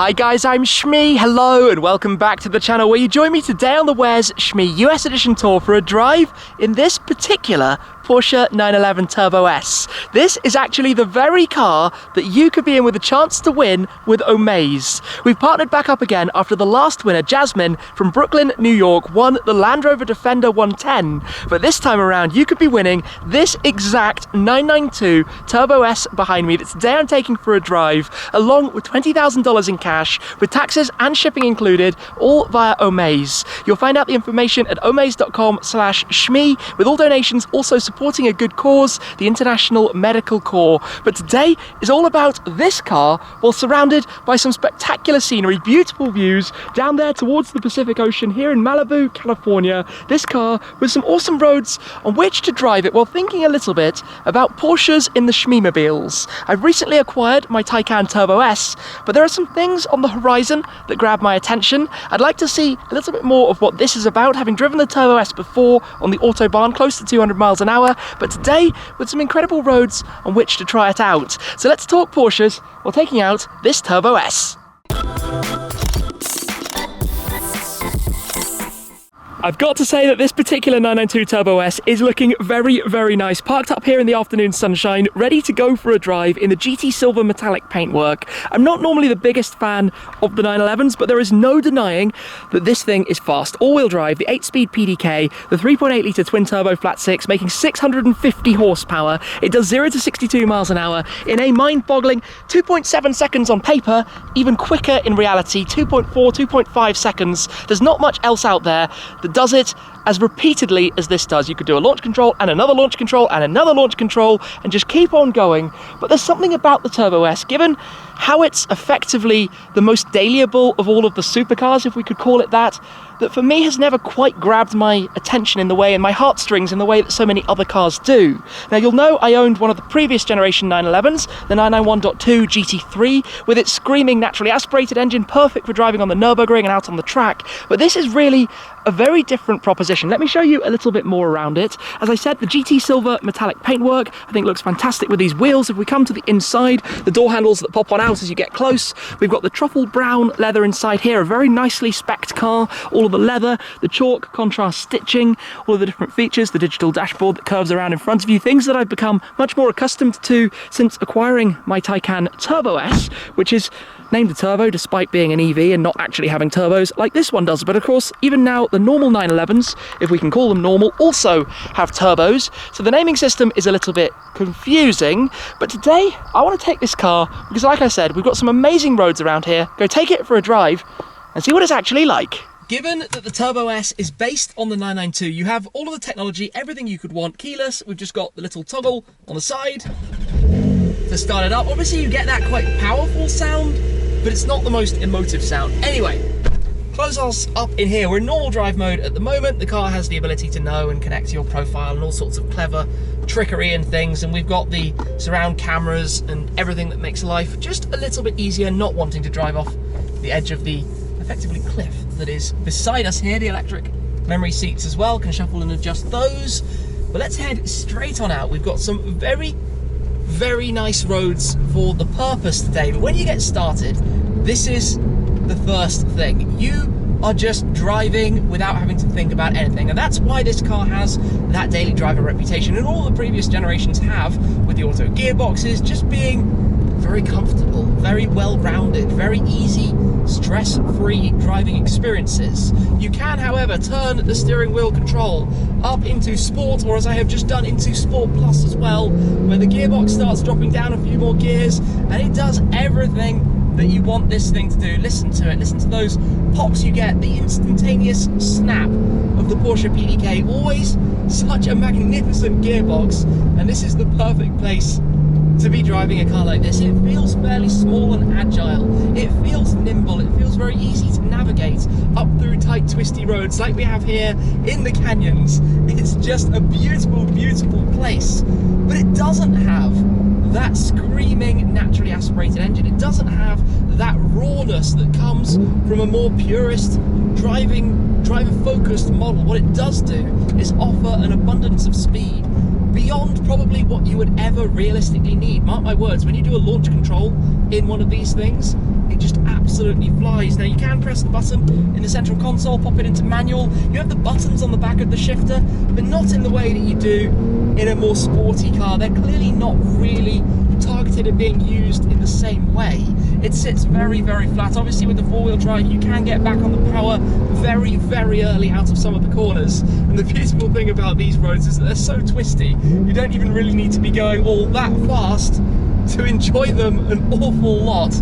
Hi guys, I'm Shmee. Hello and welcome back to the channel where you join me today on the Where's Shmee US Edition tour for a drive in this particular Porsche 911 Turbo S. This is actually the very car that you could be in with a chance to win with Omaze. We've partnered back up again after the last winner, Jasmine from Brooklyn, New York, won the Land Rover Defender 110. But this time around, you could be winning this exact 992 Turbo S behind me that today I'm taking for a drive, along with $20,000 in cash, with taxes and shipping included, all via Omaze. You'll find out the information at omaze.com/shmee, with all donations also supporting a good cause, the International Medical Corps. But today is all about this car, while surrounded by some spectacular scenery, beautiful views down there towards the Pacific Ocean here in Malibu, California. This car with some awesome roads on which to drive it while thinking a little bit about Porsches in the Shmeemobiles. I've recently acquired my Taycan Turbo S, but there are some things on the horizon that grab my attention. I'd like to see a little bit more of what this is about, having driven the Turbo S before on the Autobahn, close to 200 miles an hour, but today with some incredible roads on which to try it out. So let's talk Porsches while taking out this Turbo S. I've got to say that this particular 992 Turbo S is looking very, very nice. Parked up here in the afternoon sunshine, ready to go for a drive in the GT Silver metallic paintwork. I'm not normally the biggest fan of the 911s, but there is no denying that this thing is fast. All-wheel drive, the 8-speed PDK, the 3.8 litre twin-turbo flat-six, making 650 horsepower. It does 0 to 62 miles an hour in a mind-boggling 2.7 seconds on paper, even quicker in reality, 2.4, 2.5 seconds. There's not much else out there that does it as repeatedly as this does. You could do a launch control and another launch control and another launch control and just keep on going. But there's something about the Turbo S, given how it's effectively the most dailyable of all of the supercars, if we could call it that for me has never quite grabbed my attention in the way, and my heartstrings in the way that so many other cars do. Now you'll know I owned one of the previous generation 911s, the 991.2 GT3, with its screaming naturally aspirated engine, perfect for driving on the Nürburgring and out on the track. But this is really a very different proposition. Let me show you a little bit more around it. As I said, the GT Silver metallic paintwork I think looks fantastic with these wheels. If we come to the inside, the door handles that pop on out as you get close. We've got the Truffle Brown leather inside here, a very nicely spec'd car. All of the leather, the chalk contrast stitching, all of the different features, the digital dashboard that curves around in front of you, things that I've become much more accustomed to since acquiring my Taycan Turbo S, which is named a turbo despite being an EV and not actually having turbos like this one does. But of course, even now the normal 911s, if we can call them normal, also have turbos. So the naming system is a little bit confusing. But today I want to take this car because, like I said, we've got some amazing roads around here. Go take it for a drive and see what it's actually like. Given that the Turbo S is based on the 992, you have all of the technology, everything you could want. Keyless, we've just got the little toggle on the side to start it up. Obviously you get that quite powerful sound, but it's not the most emotive sound. Anyway, close us up in here. We're in normal drive mode at the moment. The car has the ability to know and connect to your profile and all sorts of clever trickery and things, and we've got the surround cameras and everything that makes life just a little bit easier, not wanting to drive off the edge of the effectively cliff that is beside us here. The electric memory seats as well, can shuffle and adjust those. But let's head straight on out. We've got some very, very nice roads for the purpose today. But when you get started, this is the first thing. You are just driving without having to think about anything. And that's why this car has that daily driver reputation, and all the previous generations have, with the auto gearboxes, just being very comfortable, very well-rounded, very easy, stress-free driving experiences. You can, however, turn the steering wheel control up into Sport, or as I have just done, into Sport Plus as well, where the gearbox starts dropping down a few more gears, and it does everything that you want this thing to do. Listen to it, listen to those pops you get, the instantaneous snap of the Porsche PDK, always such a magnificent gearbox, and this is the perfect place to be driving a car like this. It feels fairly small and agile, it feels nimble, it feels very easy to navigate up through tight twisty roads like we have here in the canyons. It's just a beautiful, beautiful place, but it doesn't have that screaming naturally aspirated engine. It doesn't have that rawness that comes from a more purist driver focused model. What it does do is offer an abundance of speed beyond probably what you would ever realistically need. Mark my words, when you do a launch control in one of these things, it just absolutely absolutely flies. Now you can press the button in the central console, pop it into manual. You have the buttons on the back of the shifter, but not in the way that you do in a more sporty car. They're clearly not really targeted at being used in the same way. It sits very, very flat. Obviously with the four-wheel drive you can get back on the power very, very early out of some of the corners. And the beautiful thing about these roads is that they're so twisty, you don't even really need to be going all that fast to enjoy them an awful lot.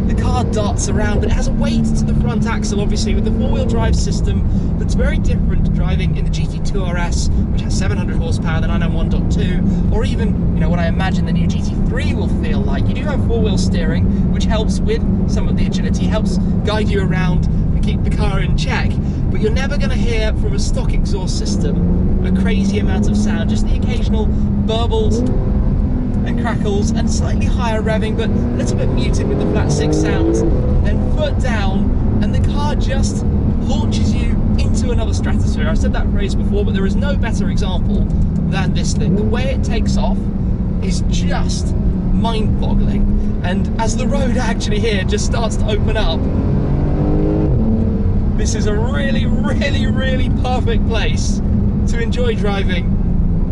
The car darts around, but it has a weight to the front axle, obviously, with the four-wheel drive system that's very different to driving in the GT2 RS, which has 700 horsepower, the 991.2, or even, you know, what I imagine the new GT3 will feel like. You do have four-wheel steering, which helps with some of the agility, helps guide you around and keep the car in check, but you're never going to hear from a stock exhaust system a crazy amount of sound, just the occasional burbles and crackles and slightly higher revving, but a little bit muted with the flat six sounds. Then foot down and the car just launches you into another stratosphere. I've said that phrase before, but there is no better example than this thing. The way it takes off is just mind-boggling, and as the road actually here just starts to open up, this is a really, really, really perfect place to enjoy driving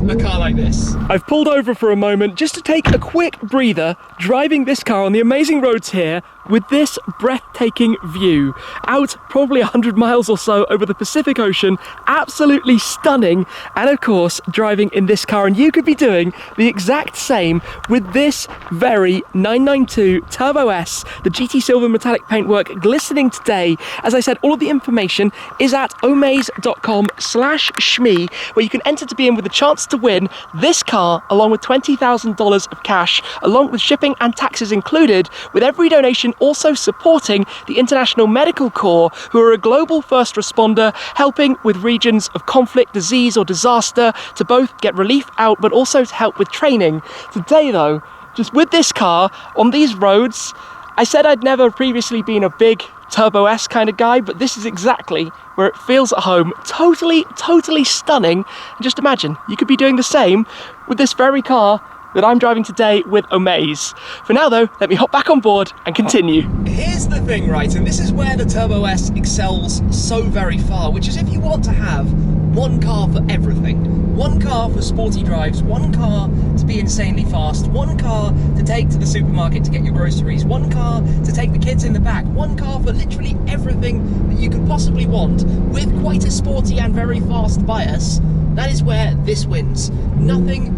a car like this. I've pulled over for a moment just to take a quick breather, driving this car on the amazing roads here with this breathtaking view out probably 100 miles or so over the Pacific Ocean. Absolutely stunning. And of course driving in this car, and you could be doing the exact same with this very 992 Turbo S, the GT Silver metallic paintwork, glistening today. As I said, all of the information is at omaze.com/Shmee, where you can enter to be in with a chance to win this car along with $20,000 of cash, along with shipping and taxes included, with every donation also supporting the International Medical Corps, who are a global first responder helping with regions of conflict, disease or disaster to both get relief out but also to help with training. Today though, just with this car on these roads, I said I'd never previously been a big Turbo S kind of guy, but this is exactly where it feels at home. Totally, totally stunning. And just imagine, you could be doing the same with this very car that I'm driving today with Omaze. For now though, let me hop back on board and continue. Here's the thing, right, and this is where the Turbo S excels so very far, which is if you want to have one car for everything, one car for sporty drives, one car to be insanely fast, one car to take to the supermarket to get your groceries, one car to take the kids in the back, one car for literally everything that you could possibly want, with quite a sporty and very fast bias, that is where this wins. Nothing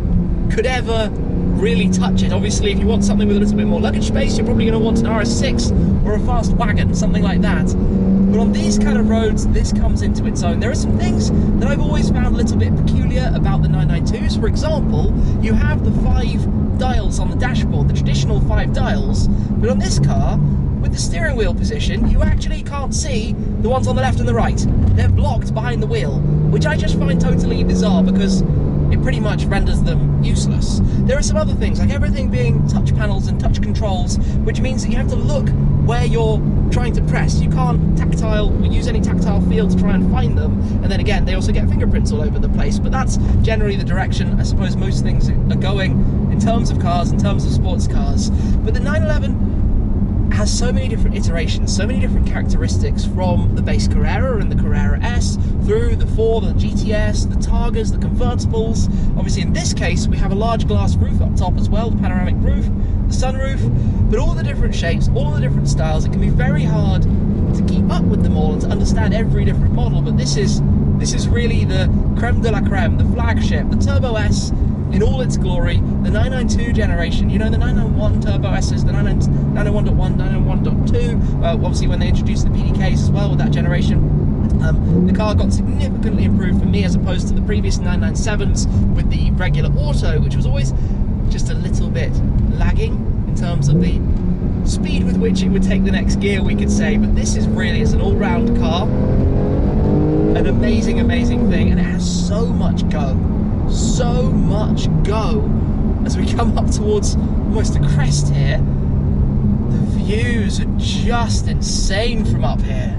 could ever really touch it. Obviously, if you want something with a little bit more luggage space, you're probably going to want an RS6 or a fast wagon, something like that. But on these kind of roads, this comes into its own. There are some things that I've always found a little bit peculiar about the 992s. For example, you have the 5 dials on the dashboard, the traditional 5 dials, but on this car, with the steering wheel position, you actually can't see the ones on the left and the right. They're blocked behind the wheel, which I just find totally bizarre because it pretty much renders them useless. There are some other things, like everything being touch panels and touch controls, which means that you have to look where you're trying to press. You can't use any tactile feel to try and find them, and then again, they also get fingerprints all over the place, but that's generally the direction I suppose most things are going in terms of cars, in terms of sports cars. But the 911 has so many different iterations, so many different characteristics, from the base Carrera and the Carrera S, through the 4, the GTS, the Targas, the convertibles. Obviously in this case we have a large glass roof up top as well, the panoramic roof, the sunroof, but all the different shapes, all the different styles. It can be very hard to keep up with them all and to understand every different model, but this is really the creme de la creme, the flagship, the Turbo S in all its glory, the 992 generation. You know, the 991 Turbo S's, the 991.1, 991.2, obviously when they introduced the PDKs as well with that generation. The car got significantly improved for me as opposed to the previous 997s with the regular auto, which was always just a little bit lagging in terms of the speed with which it would take the next gear, we could say. But this is really, as an all-round car, an amazing, amazing thing, and it has so much go. So much go. As we come up towards almost a crest here, the views are just insane from up here.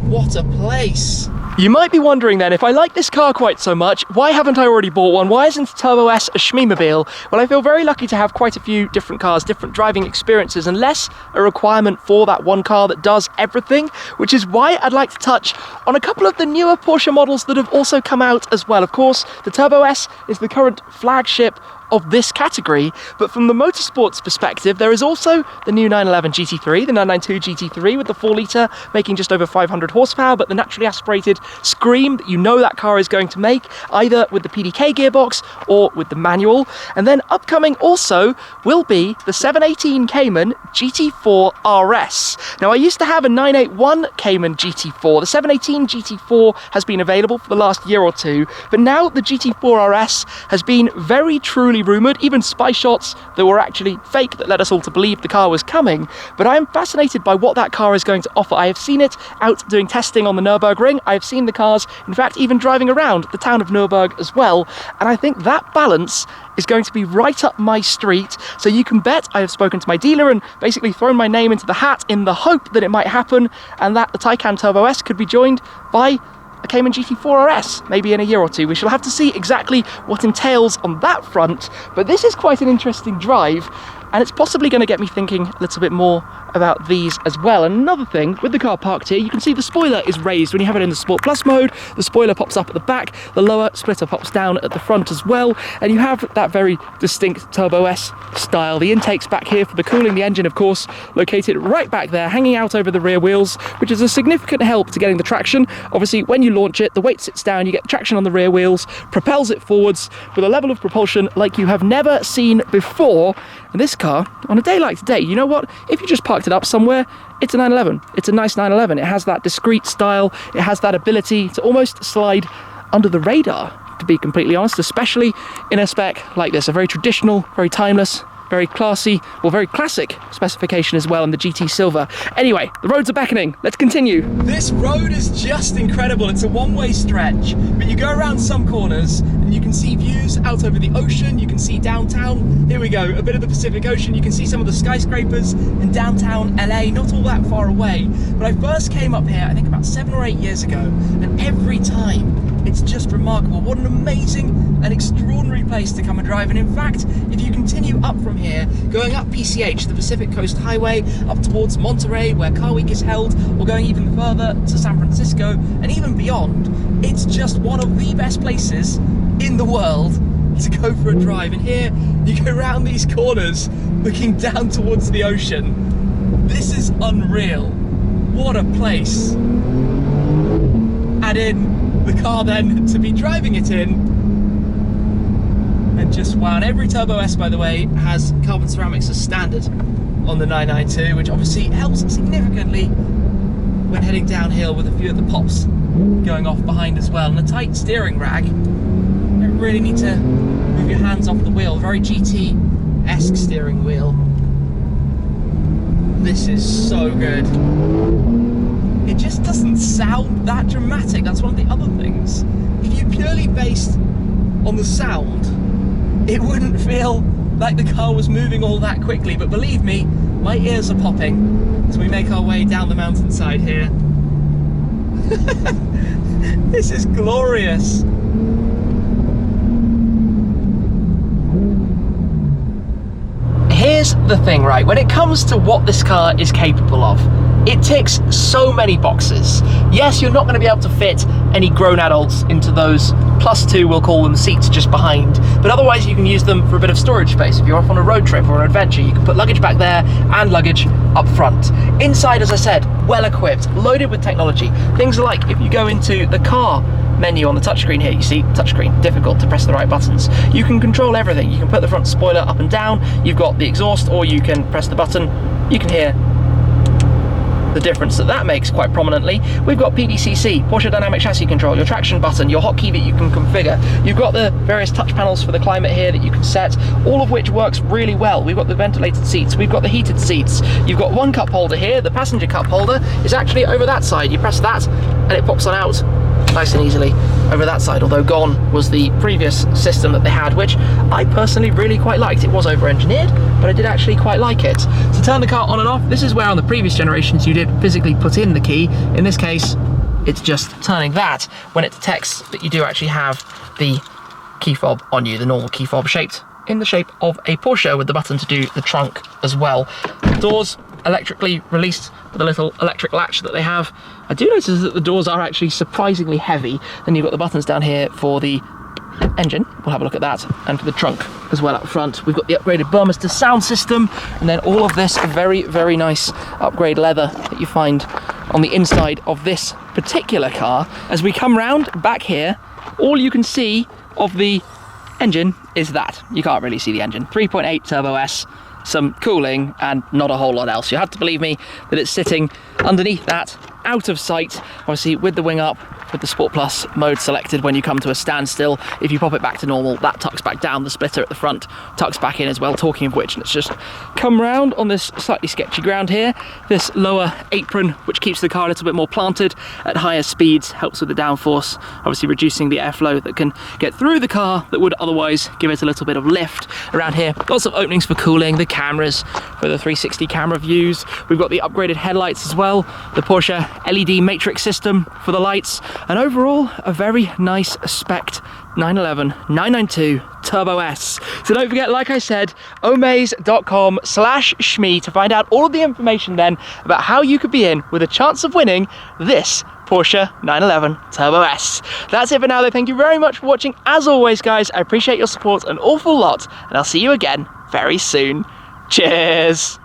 What a place. You might be wondering then, if I like this car quite so much, why haven't I already bought one? Why isn't Turbo S a Shmeemobile? Well, I feel very lucky to have quite a few different cars, different driving experiences, and less a requirement for that one car that does everything, which is why I'd like to touch on a couple of the newer Porsche models that have also come out as well. Of course, the Turbo S is the current flagship of this category, but from the motorsports perspective, there is also the new 911 GT3, the 992 GT3 with the 4-litre making just over 500 horsepower, but the naturally aspirated scream that you know that car is going to make, either with the PDK gearbox or with the manual. And then upcoming also will be the 718 Cayman GT4 RS. Now, I used to have a 981 Cayman GT4. The 718 GT4 has been available for the last year or two, but now the GT4 RS has been very truly rumoured, even spy shots that were actually fake that led us all to believe the car was coming. But I am fascinated by what that car is going to offer. I have seen it out doing testing on the Nürburgring. I have seen the cars, in fact, even driving around the town of Nürburg as well. And I think that balance is going to be right up my street. So you can bet I have spoken to my dealer and basically thrown my name into the hat in the hope that it might happen and that the Taycan Turbo S could be joined by a Cayman GT4 RS, maybe in a year or two. We shall have to see exactly what entails on that front, but this is quite an interesting drive, and it's possibly going to get me thinking a little bit more about these as well. And another thing, with the car parked here, you can see the spoiler is raised when you have it in the Sport Plus mode. The spoiler pops up at the back, the lower splitter pops down at the front as well, and you have that very distinct Turbo S style. The intakes back here for the cooling, the engine, of course, located right back there, hanging out over the rear wheels, which is a significant help to getting the traction. Obviously, when you launch it, the weight sits down, you get traction on the rear wheels, propels it forwards with a level of propulsion like you have never seen before. And this car, on a day like today, you know what? If you just parked it up somewhere, it's a 911. It's a nice 911. It has that discreet style. It has that ability to almost slide under the radar, to be completely honest, especially in a spec like this. A very traditional, very timeless, very classy, well, very classic specification as well in the GT Silver. Anyway, the roads are beckoning. Let's continue. This road is just incredible. It's a one-way stretch, but you go around some corners and you can see views out over the ocean. You can see downtown. Here we go, a bit of the Pacific Ocean. You can see some of the skyscrapers in downtown LA, not all that far away. But I first came up here, I think about 7 or 8 years ago, and every time it's just remarkable. What an amazing and extraordinary place to come and drive. And in fact, if you continue up from here, going up PCH, the Pacific Coast Highway, up towards Monterey, where Car Week is held, or going even further to San Francisco, and even beyond, it's just one of the best places in the world to go for a drive. And here, you go around these corners, looking down towards the ocean. This is unreal. What a place. Add in the car then to be driving it in, and just wow. And every Turbo S, by the way, has carbon ceramics as standard on the 992, which obviously helps significantly when heading downhill, with a few of the pops going off behind as well. And a tight steering rag, you don't really need to move your hands off the wheel. Very GT-esque steering wheel. This is so good. It just doesn't sound that dramatic. That's one of the other things. If you purely based on the sound, it wouldn't feel like the car was moving all that quickly. But believe me, my ears are popping as we make our way down the mountainside here. This is glorious. Here's the thing, right? When it comes to what this car is capable of, it ticks so many boxes. Yes, you're not going to be able to fit any grown adults into those +2, we'll call them, seats just behind, but otherwise you can use them for a bit of storage space. If you're off on a road trip or an adventure, you can put luggage back there and luggage up front. Inside, as I said, well equipped, loaded with technology. Things like, if you go into the car menu on the touchscreen here, you see touchscreen, difficult to press the right buttons. You can control everything. You can put the front spoiler up and down, you've got the exhaust, or you can press the button. You can hear the difference that makes quite prominently. We've got PDCC, Porsche Dynamic Chassis Control, your traction button, your hotkey that you can configure. You've got the various touch panels for the climate here that you can set, all of which works really well. We've got the ventilated seats, we've got the heated seats, you've got one cup holder here. The passenger cup holder is actually over that side. You press that and it pops on out nice and easily over that side, although gone was the previous system that they had, which I personally really quite liked. It was over-engineered, but I did actually quite like it. To turn the car on and off, this is where on the previous generations you did physically put in the key. In this case, it's just turning that when it detects that you do actually have the key fob on you, the normal key fob shaped in the shape of a Porsche with the button to do the trunk as well. Doors electrically released with a little electric latch that they have. I do notice that the doors are actually surprisingly heavy. Then you've got the buttons down here for the engine, we'll have a look at that, and for the trunk as well up front. We've got the upgraded Burmester sound system, and then all of this very, very nice upgrade leather that you find on the inside of this particular car. As we come round back here, all you can see of the engine is that. You can't really see the engine. 3.8 Turbo S, some cooling, and not a whole lot else. You have to believe me that it's sitting underneath that, out of sight, obviously with the wing up, with the Sport Plus mode selected. When you come to a standstill, if you pop it back to normal, that tucks back down. The splitter at the front tucks back in as well. Talking of which, let's just come round on this slightly sketchy ground here. This lower apron, which keeps the car a little bit more planted at higher speeds, helps with the downforce, obviously reducing the airflow that can get through the car that would otherwise give it a little bit of lift. Around here, lots of openings for cooling, the cameras for the 360 camera views. We've got the upgraded headlights as well, the Porsche LED matrix system for the lights, and overall a very nice spec'd 911 992 Turbo S. So don't forget, like I said, omaze.com/Shmee to find out all of the information then about how you could be in with a chance of winning this Porsche 911 Turbo S. That's it for now though. Thank you very much for watching. As always guys, I appreciate your support an awful lot, and I'll see you again very soon. Cheers!